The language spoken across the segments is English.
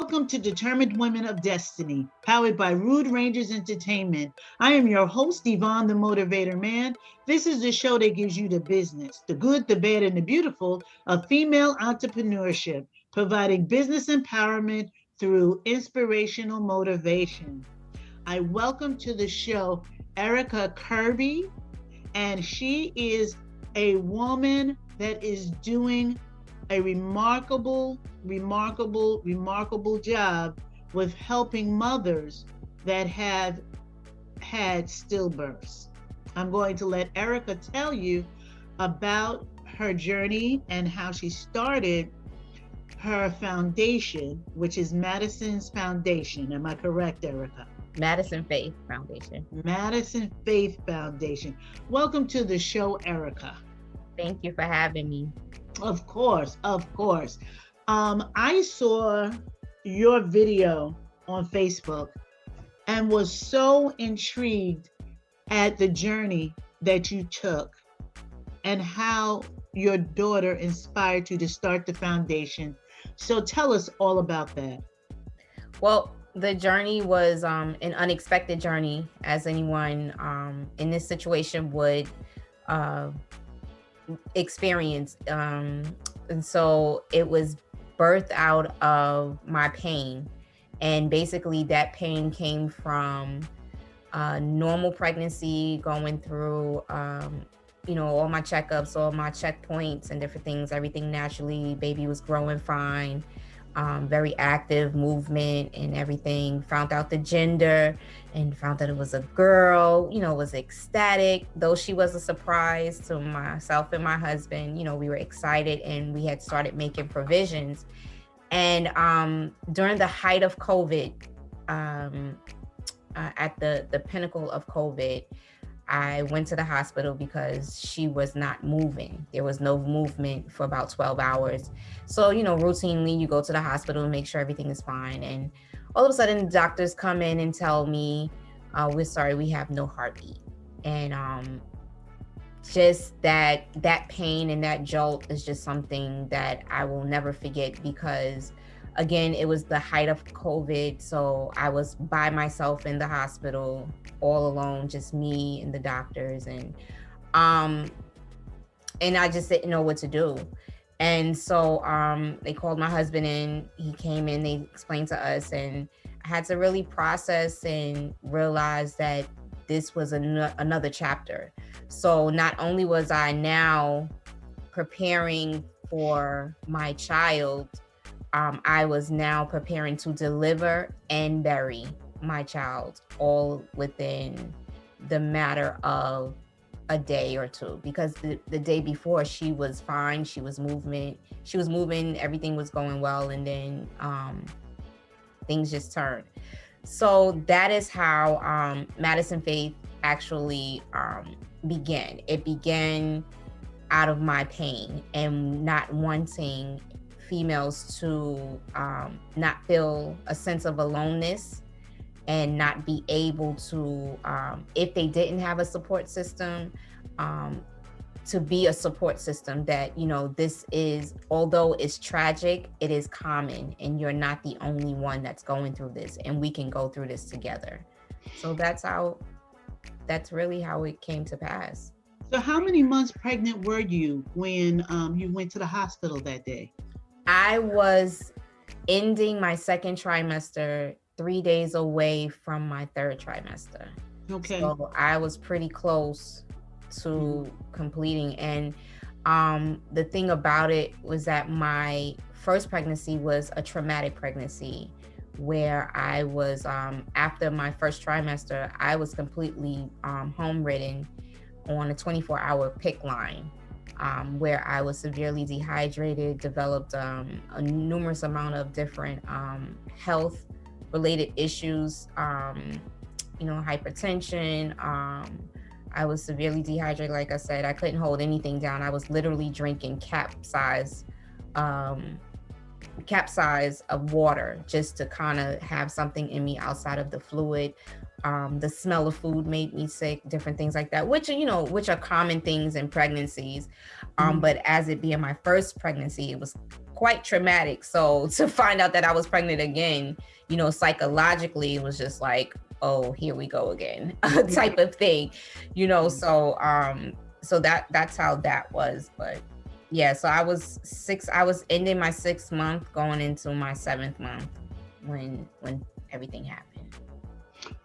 Welcome to Determined Women of Destiny, powered by Rude Rangers Entertainment. I am your host, Yvonne the Motivator Man. This is the show that gives you the business, the good, the bad, and the beautiful of female entrepreneurship, providing business empowerment through inspirational motivation. I welcome to the show Erica Kirby, and she is a woman that is doing a remarkable job with helping mothers that have had stillbirths. I'm going to let Erica tell you about her journey and how she started her foundation, which is Madison's Foundation. Am I correct, Erica? Madison Faith Foundation. Madison Faith Foundation. Welcome to the show, Erica. Thank you for having me. Of course. I saw your video on Facebook and was so intrigued at the journey that you took and how your daughter inspired you to start the foundation. So tell us all about that. Well, the journey was an unexpected journey, as anyone in this situation would experience. And so it was birthed out of my pain. And basically that pain came from normal pregnancy, going through, all my checkups, all my checkpoints and different things, everything naturally. Baby was growing fine, very active movement and everything. Found out the gender and found that it was a girl, was ecstatic, though she was a surprise to myself and my husband. We were excited and we had started making provisions. And during the height of COVID, at the pinnacle of COVID, I went to the hospital because she was not moving. There was no movement for about 12 hours. So, routinely you go to the hospital and make sure everything is fine. And all of a sudden the doctors come in and tell me, we're sorry, we have no heartbeat. And just that pain and that jolt is just something that I will never forget, because again, it was the height of COVID. So I was by myself in the hospital, all alone, just me and the doctors. And I just didn't know what to do. And so they called my husband in, he came in, they explained to us, and I had to really process and realize that this was another chapter. So not only was I now preparing for my child, I was now preparing to deliver and bury my child, all within the matter of a day or two, because the day before she was fine, she was moving, everything was going well, and then things just turned. So that is how Madison Faith actually began. It began out of my pain and not wanting females to not feel a sense of aloneness and not be able to, if they didn't have a support system, to be a support system that, this is, although it's tragic, it is common, and you're not the only one that's going through this, and we can go through this together. So that's really how it came to pass. So how many months pregnant were you when you went to the hospital that day? I was ending my second trimester, 3 days away from my third trimester. Okay. So I was pretty close to completing. And the thing about it was that my first pregnancy was a traumatic pregnancy, where I was, after my first trimester, I was completely home ridden on a 24-hour PICC line. Where I was severely dehydrated, developed a numerous amount of different health-related issues, hypertension. I was severely dehydrated, like I said. I couldn't hold anything down. I was literally drinking capsize of water just to kind of have something in me outside of the fluid. The smell of food made me sick, different things like that, which are common things in pregnancies. But as it being my first pregnancy, it was quite traumatic. So to find out that I was pregnant again, psychologically, it was just like, oh, here we go again, type of thing, so that's how that was. But yeah, so I was ending my 6th month, going into my 7th month when everything happened.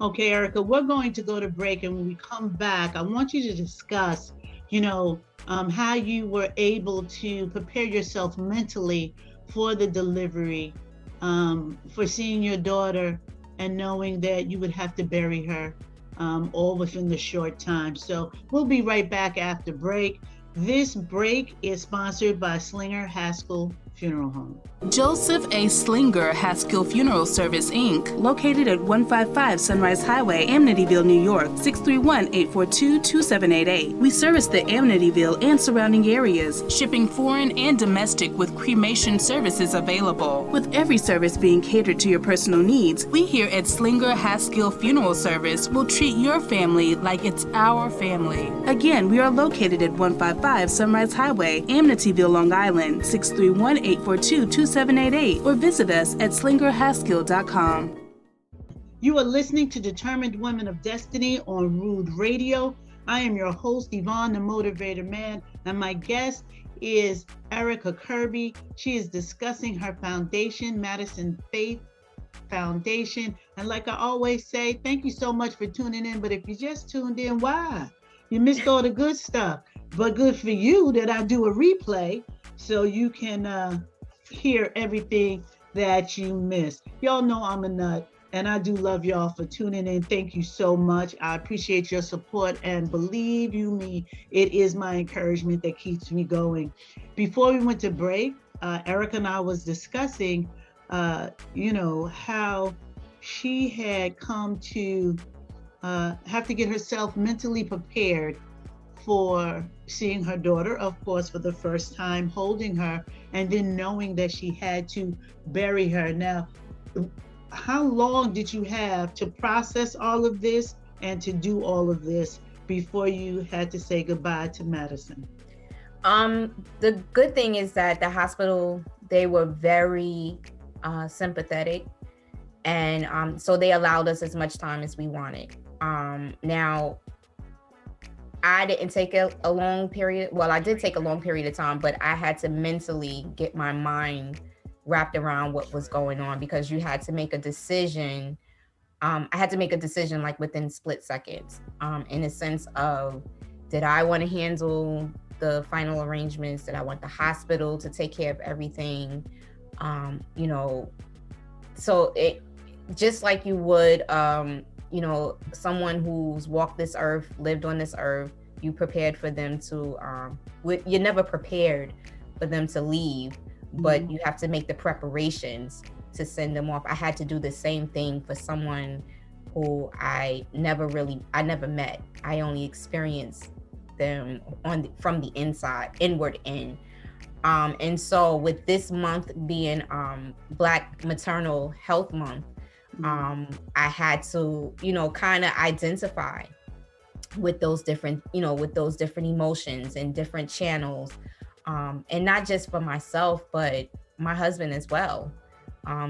Okay, Erica, we're going to go to break, and when we come back, I want you to discuss, how you were able to prepare yourself mentally for the delivery, for seeing your daughter and knowing that you would have to bury her all within the short time. So we'll be right back after break. This break is sponsored by Slinger Haskell Funeral Home. Joseph A. Slinger Haskell Funeral Service, Inc., located at 155 Sunrise Highway, Amityville, New York, 631-842-2788. We service the Amityville and surrounding areas, shipping foreign and domestic with cremation services available. With every service being catered to your personal needs, we here at Slinger Haskell Funeral Service will treat your family like it's our family. Again, we are located at 155 Sunrise Highway, Amityville, Long Island, 631-842-2788, or visit us at slingerhaskell.com. You are listening to Determined Women of Destiny on Rude Radio. I am your host, Yvonne, the Motivator Man, and my guest is Erica Kirby. She is discussing her foundation, Madison Faith Foundation. And like I always say, thank you so much for tuning in. But if you just tuned in, why? You missed all the good stuff. But good for you that I do a replay so you can hear everything that you missed. Y'all know I'm a nut, and I do love y'all for tuning in. Thank you so much. I appreciate your support, and believe you me, it is my encouragement that keeps me going. Before we went to break, Erica and I was discussing, how she had come to have to get herself mentally prepared for seeing her daughter, of course, for the first time, holding her, and then knowing that she had to bury her. Now, how long did you have to process all of this and to do all of this before you had to say goodbye to Madison? The good thing is that the hospital, they were very sympathetic, and so they allowed us as much time as we wanted. Now, I didn't take a long period. Well, I did take a long period of time, but I had to mentally get my mind wrapped around what was going on, because you had to make a decision. I had to make a decision like within split seconds, in a sense of, did I want to handle the final arrangements? Did I want the hospital to take care of everything? So it, just like you would, someone who's walked this earth, lived on this earth, you prepared for them to, you're never prepared for them to leave, but you have to make the preparations to send them off. I had to do the same thing for someone who I never met. I only experienced them from the inside, inward in. And so with this month being Black Maternal Health Month, I had to, kind of identify with those different emotions and different channels, and not just for myself, but my husband as well.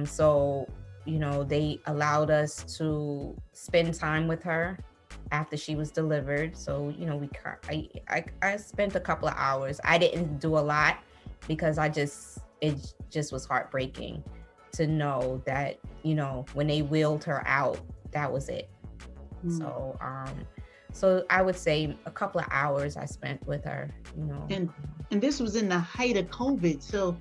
So, they allowed us to spend time with her after she was delivered. So, I spent a couple of hours. I didn't do a lot because it just was heartbreaking to know that, when they wheeled her out, that was it. So I would say a couple of hours I spent with her, And this was in the height of COVID. So,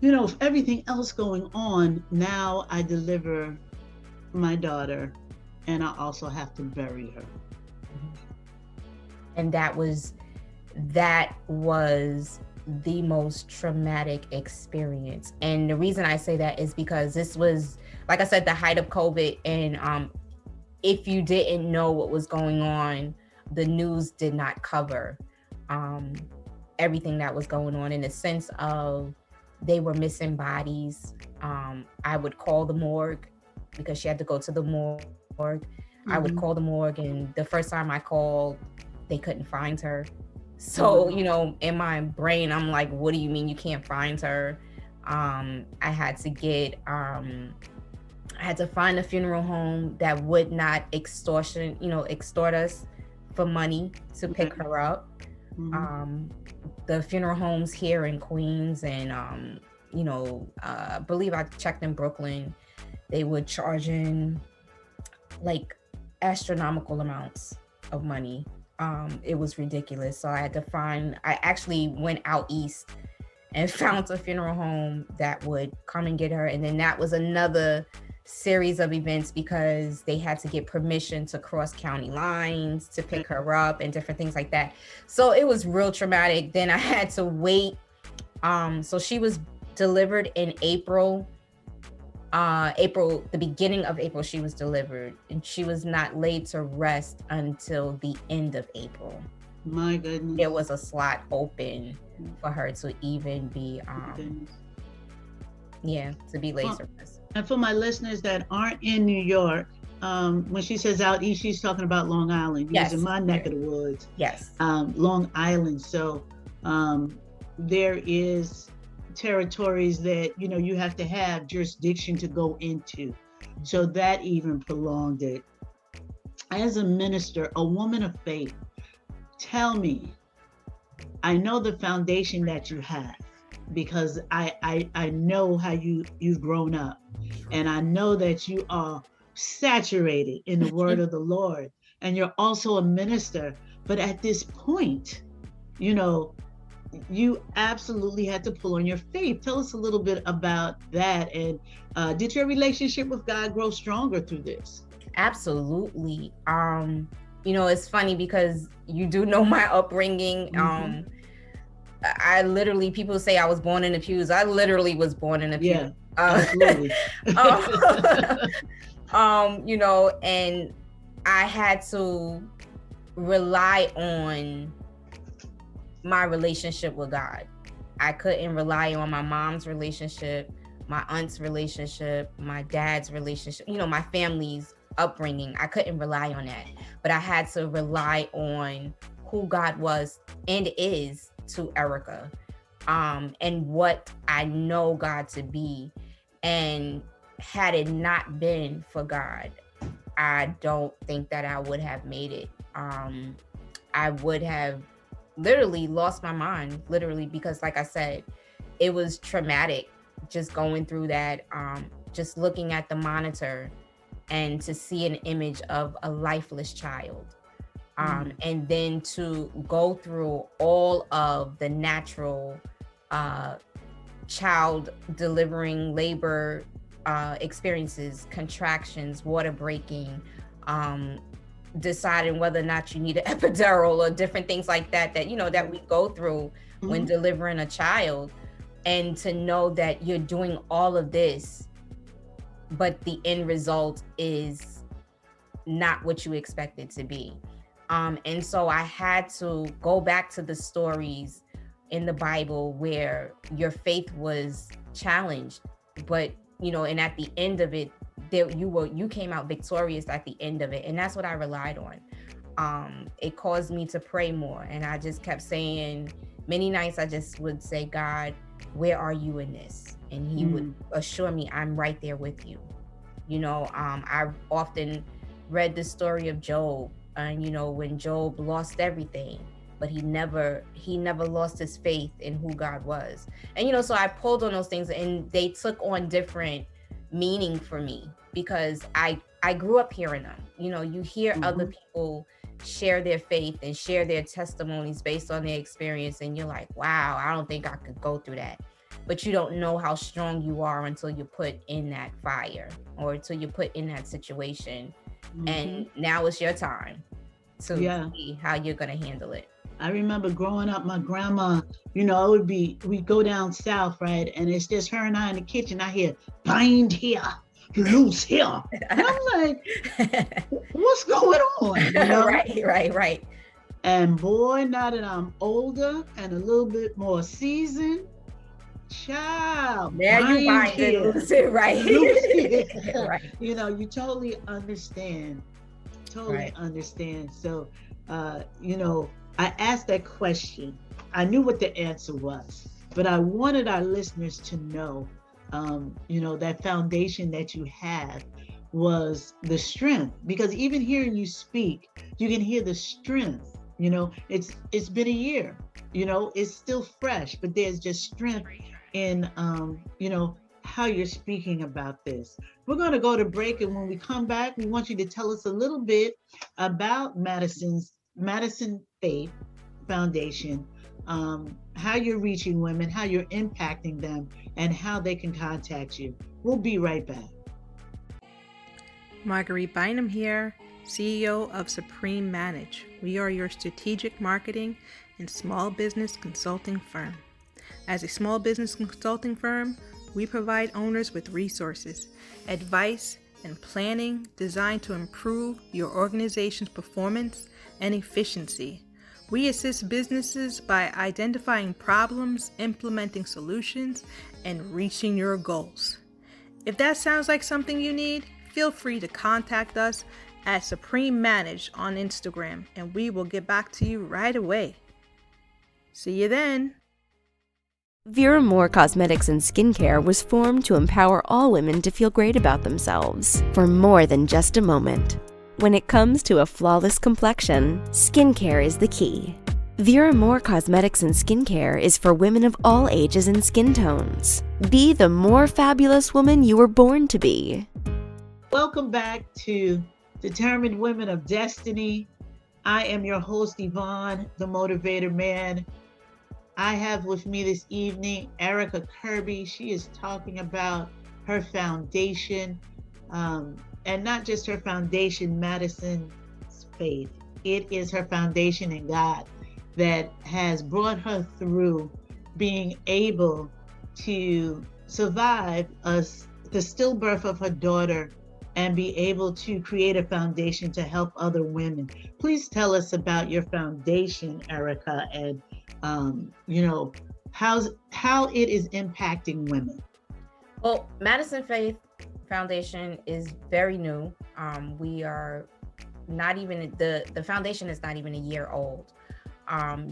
with everything else going on, now I deliver my daughter and I also have to bury her. And that was the most traumatic experience. And the reason I say that is because this was, like I said, the height of COVID. And if you didn't know what was going on, the news did not cover everything that was going on, in the sense of they were missing bodies. I would call the morgue because she had to go to the morgue. I would call the morgue, and the first time I called, they couldn't find her. So, in my brain, I'm like, what do you mean you can't find her? I had to get, I had to find a funeral home that would not extort us for money to pick her up. The funeral homes here in Queens and, I believe I checked in Brooklyn, they would charge in like astronomical amounts of money. It was ridiculous. So I actually went out east and found a funeral home that would come and get her. And then that was another series of events because they had to get permission to cross county lines to pick her up and different things like that. So it was real traumatic. Then I had to wait. So she was delivered in April, the beginning of April, she was delivered, and she was not laid to rest until the end of April. My goodness. It was a slot open for her to even be, to be laid to rest. And for my listeners that aren't in New York, when she says out east, she's talking about Long Island. Yes. In my neck of the woods. Yes. Long Island. So there is territories that you have to have jurisdiction to go into, so that even prolonged it. As a minister, a woman of faith, tell me, I know the foundation that you have because I know how you've grown up, and I know that you are saturated in the word of the Lord, and you're also a minister. But at this point, you absolutely had to pull on your faith. Tell us a little bit about that. And did your relationship with God grow stronger through this? Absolutely. It's funny because you do know my upbringing. I literally, people say I was born in the pews. I literally was born in the pews. Yeah, absolutely. And I had to rely on my relationship with God. I couldn't rely on my mom's relationship, my aunt's relationship, my dad's relationship, my family's upbringing. I couldn't rely on that, but I had to rely on who God was and is to Erica, and what I know God to be. And had it not been for God, I don't think that I would have made it. I would have literally lost my mind, because like I said, it was traumatic just going through that, just looking at the monitor and to see an image of a lifeless child. And then to go through all of the natural child delivering labor experiences, contractions, water breaking, deciding whether or not you need an epidural or different things like that that we go through when delivering a child. And to know that you're doing all of this, but the end result is not what you expect it to be. And so I had to go back to the stories in the Bible where your faith was challenged, but and at the end of it, you came out victorious at the end of it. And that's what I relied on. It caused me to pray more. And I just kept saying, many nights I just would say, God, where are you in this? And he would assure me, I'm right there with you. I've often read the story of Job, and when Job lost everything, but he never lost his faith in who God was. And so I pulled on those things, and they took on different meaning for me because I grew up hearing them. You hear other people share their faith and share their testimonies based on their experience, and you're like, wow, I don't think I could go through that. But you don't know how strong you are until you put in that fire or until you put in that situation. And now it's your time to see how you're going to handle it. I remember growing up, my grandma, we'd go down south, right? And it's just her and I in the kitchen. I hear, bind here, loose here. And I'm like, what's going on? Right. And boy, now that I'm older and a little bit more seasoned, child, now you bind it, loose it, right? Right. You totally understand. Understand. So, I asked that question. I knew what the answer was. But I wanted our listeners to know, that foundation that you have was the strength. Because even hearing you speak, you can hear the strength. It's been a year. It's still fresh, but there's just strength in, how you're speaking about this. We're going to go to break, and when we come back, we want you to tell us a little bit about Madison Faith Foundation, how you're reaching women, how you're impacting them, and how they can contact you. We'll be right back. Marguerite Bynum here, CEO of Supreme Manage. We are your strategic marketing and small business consulting firm. As a small business consulting firm, we provide owners with resources, advice, and planning designed to improve your organization's performance and efficiency. We assist businesses by identifying problems, implementing solutions, and reaching your goals. If that sounds like something you need, feel free to contact us at Supreme Manage on Instagram, and we will get back to you right away. See you then. Vera Moore Cosmetics and Skincare was formed to empower all women to feel great about themselves for more than just a moment. When it comes to a flawless complexion, skincare is the key. Vera Moore Cosmetics and Skincare is for women of all ages and skin tones. Be the more fabulous woman you were born to be. Welcome back to Determined Women of Destiny. I am your host, Yvonne, the Motivator Man. I have with me this evening Erica Kirby. She is talking about her foundation, and not just her foundation, Madison's Faith. It is her foundation in God that has brought her through being able to survive the stillbirth of her daughter and be able to create a foundation to help other women. Please tell us about your foundation, Erica, and how it is impacting women. Well, Madison Faith Foundation is very new. We are not even, the foundation is not even a year old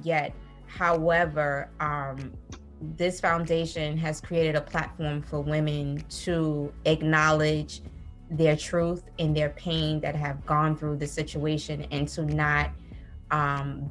yet. However, this foundation has created a platform for women to acknowledge their truth and their pain that have gone through the situation, and to not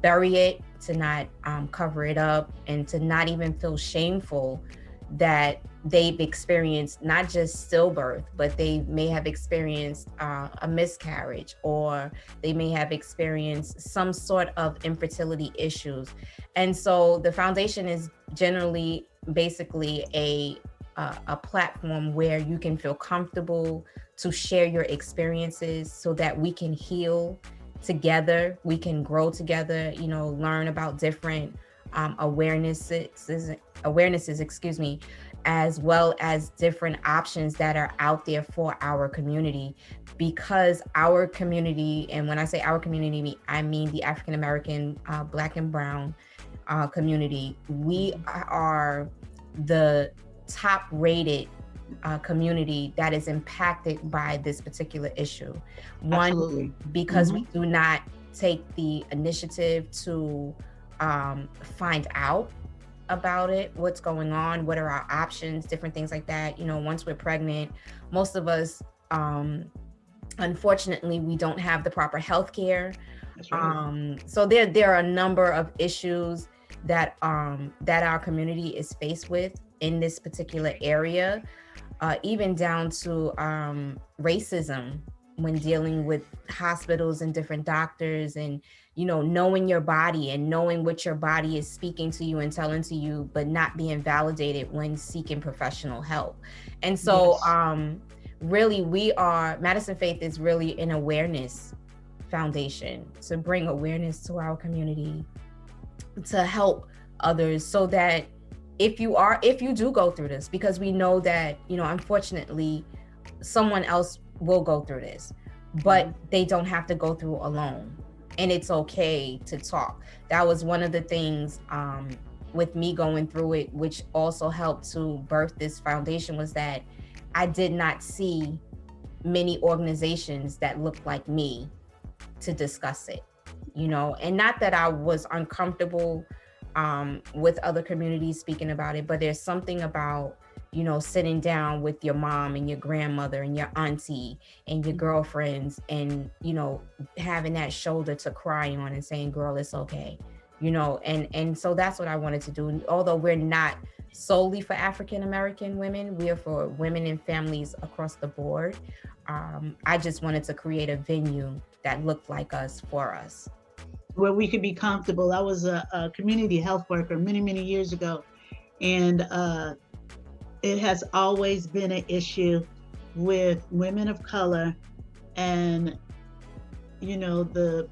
bury it, to not cover it up, and to not even feel shameful that they've experienced not just stillbirth, but they may have experienced a miscarriage, or they may have experienced some sort of infertility issues. And so the foundation is generally basically a platform where you can feel comfortable to share your experiences so that we can heal together, we can grow together, learn about different awarenesses, as well as different options that are out there for our community. Because our community, and when I say our community, I mean the African American, Black and Brown community, we are the top rated community that is impacted by this particular issue. One, Absolutely. because we do not take the initiative to find out about it, what's going on, what are our options, different things like that. Once we're pregnant, most of us, unfortunately, we don't have the proper health care. Right. So there are a number of issues that our community is faced with in this particular area, even down to racism when dealing with hospitals and different doctors, and knowing your body and knowing what your body is speaking to you and telling to you, but not being validated when seeking professional help. And so really, Madison Faith is really an awareness foundation to bring awareness to our community, to help others, so that if you do go through this, because we know that, unfortunately, someone else will go through this, but they don't have to go through alone. And it's okay to talk. That was one of the things with me going through it, which also helped to birth this foundation, was that I did not see many organizations that looked like me to discuss it, and not that I was uncomfortable with other communities speaking about it, but there's something about, you know, sitting down with your mom and your grandmother and your auntie and your girlfriends and, you know, having that shoulder to cry on and saying, girl, it's okay, you know, and so that's what I wanted to do. And although we're not solely for African American women, we are for women and families across the board. I just wanted to create a venue that looked like us for us. Where we could be comfortable. I was a community health worker many, many years ago. And it has always been an issue with women of color and, you know, the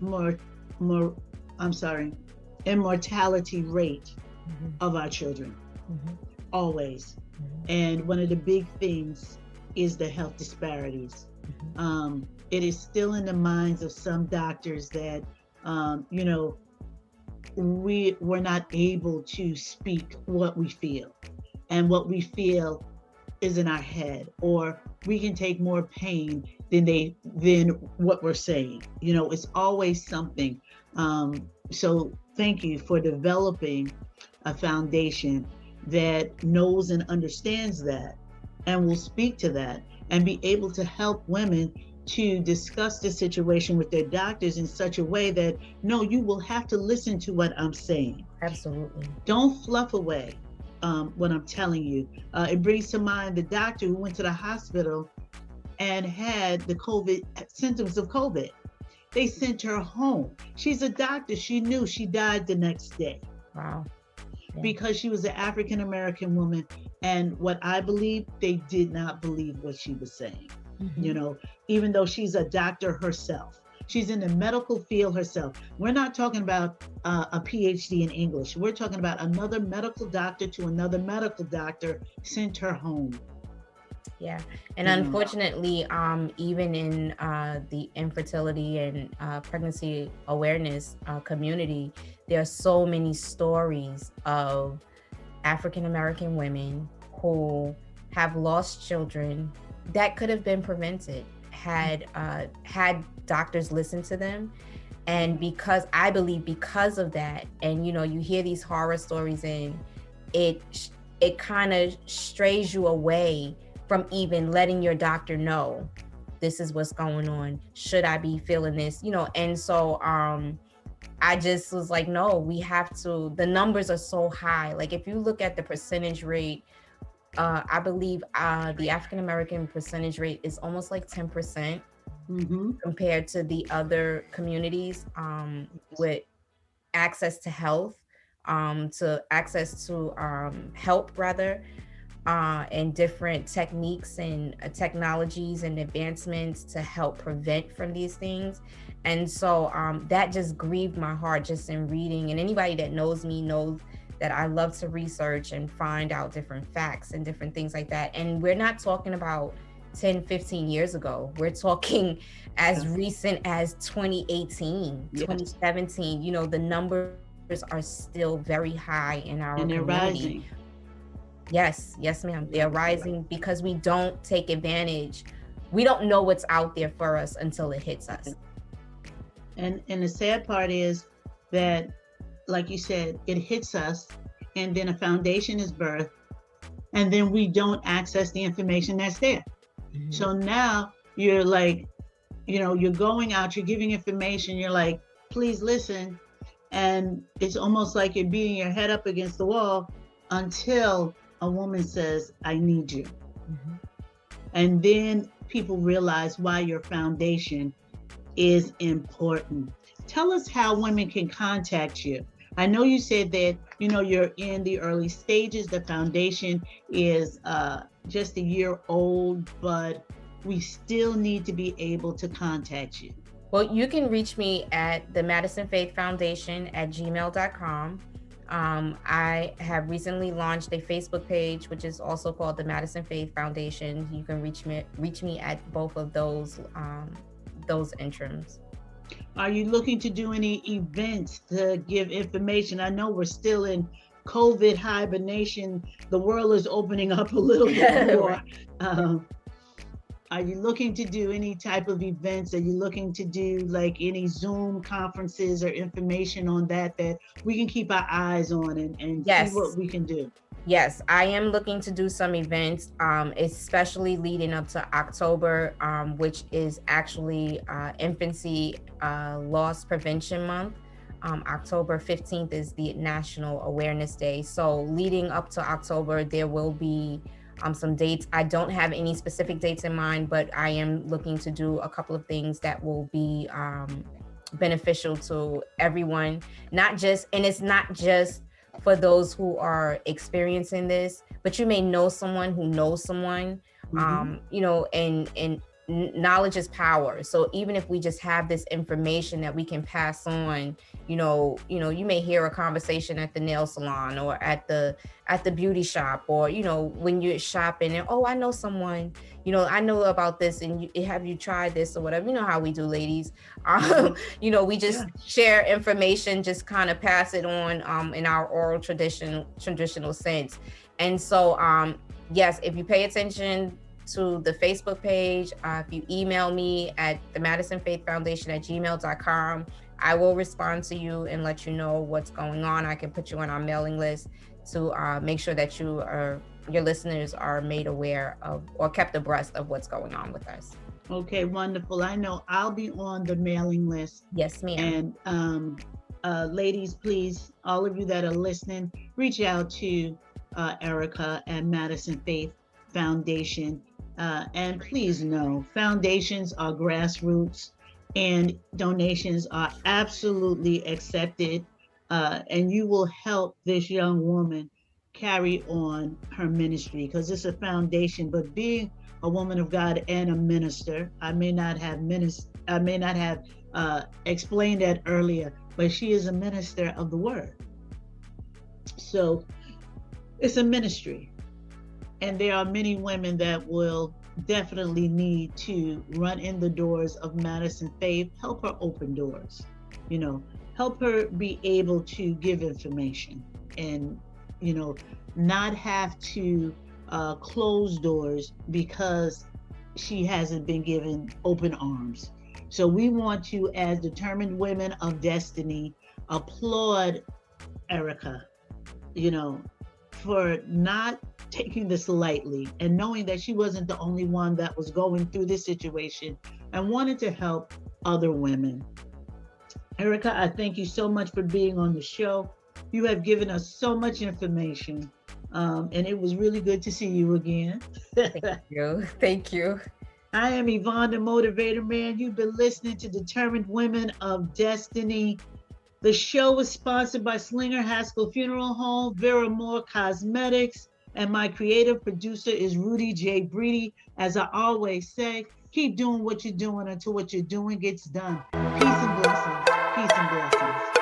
immortality rate of our children, always. And one of the big things is the health disparities. It is still in the minds of some doctors that, you know, we're not able to speak what we feel, and what we feel is in our head, or we can take more pain than what we're saying. You know, it's always something. So thank you for developing a foundation that knows and understands that and will speak to that and be able to help women to discuss the situation with their doctors in such a way that, no, you will have to listen to what I'm saying. Absolutely. Don't fluff away what I'm telling you. It brings to mind the doctor who went to the hospital and had the COVID symptoms of COVID. They sent her home. She's a doctor. She knew. She died the next day. Wow. Yeah. Because she was an African American woman. And what I believe, they did not believe what she was saying. You know, even though she's a doctor herself. She's in the medical field herself. We're not talking about a PhD in English. We're talking about another medical doctor to another medical doctor sent her home. Yeah. And unfortunately, even in the infertility and pregnancy awareness community, there are so many stories of African American women who have lost children that could have been prevented had doctors listened to them. And I believe because of that, and you know, you hear these horror stories and it kind of strays you away from even letting your doctor know this is what's going on. Should I be feeling this? You know, and so I just was like, no, we have to, the numbers are so high. Like if you look at the percentage rate, I believe the African American percentage rate is almost like 10% compared to the other communities with access to health, to access to help rather, and different techniques and technologies and advancements to help prevent from these things. And so that just grieved my heart just in reading. And anybody that knows me knows that I love to research and find out different facts and different things like that. And we're not talking about 10, 15 years ago. We're talking as recent as 2018, 2017. You know, the numbers are still very high in our community. And they're rising. Yes, ma'am. They're rising because we don't take advantage. We don't know what's out there for us until it hits us. And the sad part is that, like you said, it hits us, and then a foundation is birthed, and then we don't access the information that's there. So now you're like, you know, you're going out, you're giving information, you're like, please listen. And it's almost like you're beating your head up against the wall until a woman says, I need you. And then people realize why your foundation is important. Tell us how women can contact you. I know you said that, you know, you're in the early stages. The foundation is just a year old, but we still need to be able to contact you. Well, you can reach me at the Madison Faith Foundation at gmail.com. I have recently launched a Facebook page, which is also called the Madison Faith Foundation. You can reach me at both of those interims. Are you looking to do any events to give information? I know we're still in COVID hibernation. The world is opening up a little bit more. Are you looking to do any type of events? Are you looking to do like any Zoom conferences or information on that we can keep our eyes on and see what Yes. we can do? Yes, I am looking to do some events, especially leading up to October, which is actually Infancy Loss Prevention Month. October 15th is the National Awareness Day. So leading up to October, there will be some dates. I don't have any specific dates in mind, but I am looking to do a couple of things that will be beneficial to everyone, it's not just for those who are experiencing this, but you may know someone who knows someone, and knowledge is power. So even if we just have this information that we can pass on, you may hear a conversation at the nail salon or at the beauty shop, or when you're shopping and, oh, I know someone, I know about this, and have you tried this or whatever? You know how we do, ladies. We just share information, just kind of pass it on in our oral traditional sense. And so yes, if you pay attention to the Facebook page, if you email me at the Madison Faith Foundation at gmail.com, I will respond to you and let you know what's going on. I can put you on our mailing list to make sure that your listeners are made aware of or kept abreast of what's going on with us. Okay, wonderful. I know I'll be on the mailing list. Yes, ma'am. And ladies, please, all of you that are listening, reach out to Erica at Madison Faith Foundation. And please know, foundations are grassroots and donations are absolutely accepted. And you will help this young woman carry on her ministry, because it's a foundation. But being a woman of God and a minister, I may not have explained that earlier, but she is a minister of the word. So it's a ministry. And there are many women that will definitely need to run in the doors of Madison Faith, help her open doors, help her be able to give information and, not have to close doors because she hasn't been given open arms. So we want to, as determined women of destiny, applaud Erica, for not taking this lightly and knowing that she wasn't the only one that was going through this situation and wanted to help other women. Erica, I thank you so much for being on the show. You have given us so much information, and it was really good to see you again. Thank you. Thank you. I am Yvonne, the Motivator Man. You've been listening to Determined Women of Destiny. The show is sponsored by Slinger Haskell Funeral Home, Vera Moore Cosmetics, and my creative producer is Rudy J. Breedy. As I always say, keep doing what you're doing until what you're doing gets done. Peace and blessings. Peace and blessings.